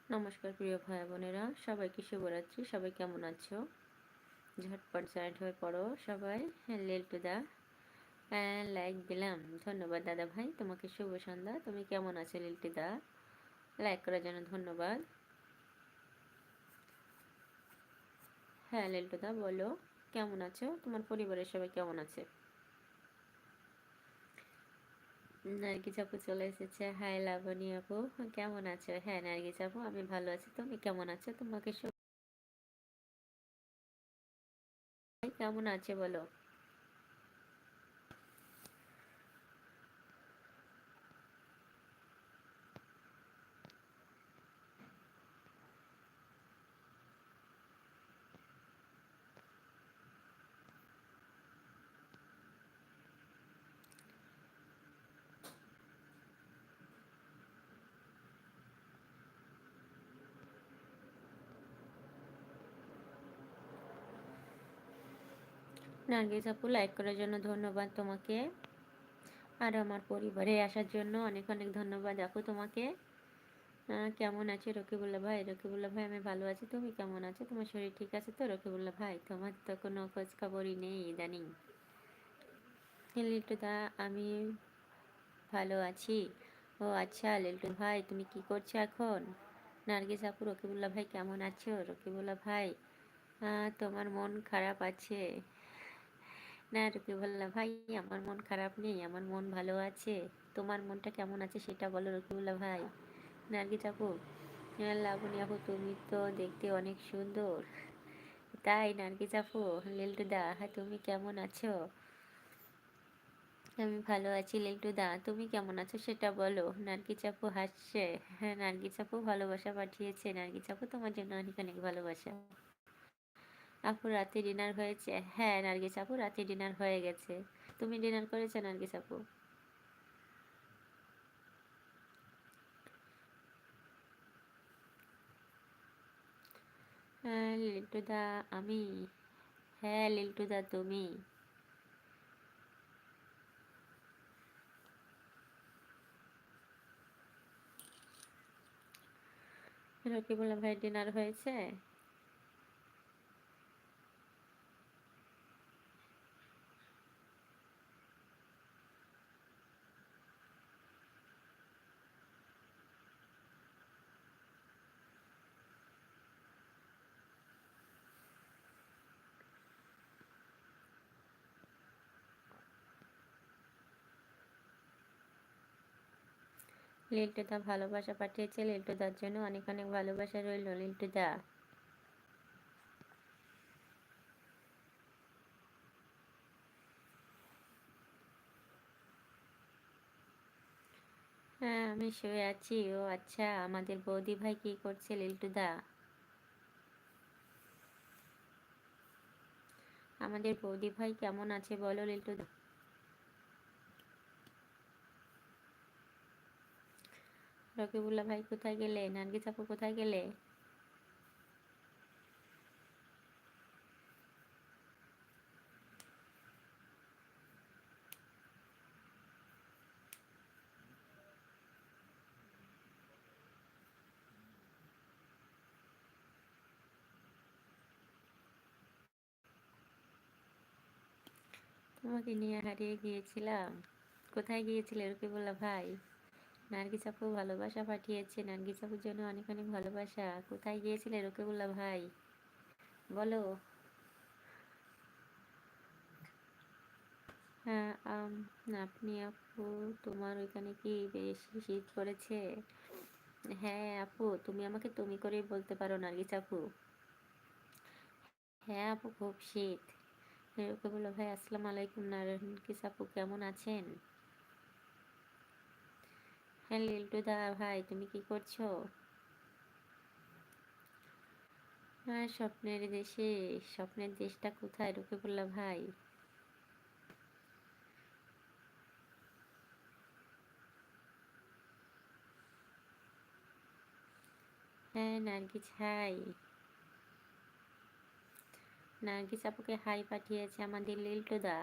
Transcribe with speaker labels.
Speaker 1: নমস্কার প্রিয় ভাই বোনেরা, সবাইকে শুভরাত্রি। সবাই কেমন আছো? ঝটপট জয়েন্ট হয়ে পড়ো সবাই। হ্যাঁ, লেলটুদা, হ্যাঁ লাইক দিলাম, ধন্যবাদ দাদা ভাই, তোমাকে শুভ সন্ধ্যা। তুমি কেমন আছো লিলটুদা? লাইক করার জন্য ধন্যবাদ। হ্যাঁ লিলটুদা, বলো কেমন আছো, তোমার পরিবারের সবাই কেমন আছে? নার্গিস আপু চলে এসেছে। হাই লাবণী আপু, কেমন আছো? হ্যাঁ নার্গিস আপু, আমি ভালো আছি, তুমি কেমন আছো? তোমাকে কেমন আছে বলো। নার্গিস আপু, লাইক করার জন্য ধন্যবাদ তোমাকে, আর আমার পরিবারে আসার জন্য অনেক অনেক ধন্যবাদ আপু তোমাকে। কেমন আছে রকিবুল্লাহ ভাই? রকিবুল্লাহ ভাই, আমি ভালো আছি, তুমি কেমন আছো? তোমার শরীর ঠিক আছে তো রকিবুল্লাহ ভাই? তোমার তো কোনো খোঁজ খবরই নেই ইদানিং। লিল্টু দা, আমি ভালো আছি। ও আচ্ছা লিল্টু ভাই, তুমি কি করছো এখন? নার্গিস আপু, রকিবুল্লাহ ভাই কেমন আছো? রকিবুল্লাহ ভাই, তোমার মন খারাপ আছে? না রকিবুল্লাহ ভাই, আমার মন খারাপ নেই, আমার মন ভালো আছে। তোমার মনটা কেমন আছে সেটা বলো রকিবুল্লাহ ভাই। নার্গিস আপু, লাবণী আপু, তুমি তো দেখতে অনেক সুন্দর। তাই নার্গিস আপু? লিল্টুদা, হ্যাঁ তুমি কেমন আছো? আমি ভালো আছি লিল্টুদা, তুমি কেমন আছো সেটা বলো। নার্গিস আপু হাসছে। হ্যাঁ নার্গিস আপু ভালোবাসা পাঠিয়েছে। নার্গিস আপু, তোমার জন্য অনেক অনেক ভালোবাসা। আপু রাতে ডিনার হয়েছে? হ্যাঁ নার্গিস আপু, রাতে ডিনার হয়ে গেছে। তুমি ডিনার করেছো নার্গিস আপু? হ্যাঁ লিল্টুদা, আমি। হ্যাঁ লিল্টুদা, তুমি? রকিবুল্লাহ ভাই ডিনার হয়েছে? লিল্টুদা ভালোবাসা পাঠিয়েছে, লিল্টুদার জন্য অনেক অনেক ভালোবাসা রইল লিল্টুদা। হ্যাঁ আমি শুয়ে আছি। ও আচ্ছা, আমাদের বৌদি ভাই কি করছে লিল্টুদা? আমাদের বৌদি ভাই কেমন আছে বলো লিল্টুদা। রকিবুল্লাহ ভাই কোথায় গেলে? নার্গিস আপু কোথায় গেলে? তোমাকে নিয়ে হারিয়ে গিয়েছিলাম। কোথায় গিয়েছিলে রকিবুল্লাহ ভাই? নার্গিস আপু ভালোবাসা পাঠিয়েছে, নার্গিস আপুর জন্য অনেক অনেক ভালোবাসা। কোথায় গিয়েছিলে রকিবুল্লাহ ভাই বলো। হ্যাঁ আপনি আপু, তোমার ওইখানে কি বেশি শীত পড়েছে? হ্যাঁ আপু, তুমি আমাকে তুমি করেই বলতে পারো নার্গিস আপু। হ্যাঁ আপু, খুব শীত। রকিবুল্লাহ ভাই, আসসালামু আলাইকুম। নার্গিস আপু কেমন আছেন? হ্যাঁ লিল্টুদা ভাই, তুমি কি করছো? হ্যাঁ স্বপ্নের দেশে। স্বপ্নের দেশটা কোথায় রকিবুল্লাহ ভাই? হ্যাঁ নার্গিস, হাই। নার্গিস আপুকে হাই পাঠিয়েছে আমাদের লিল্টুদা।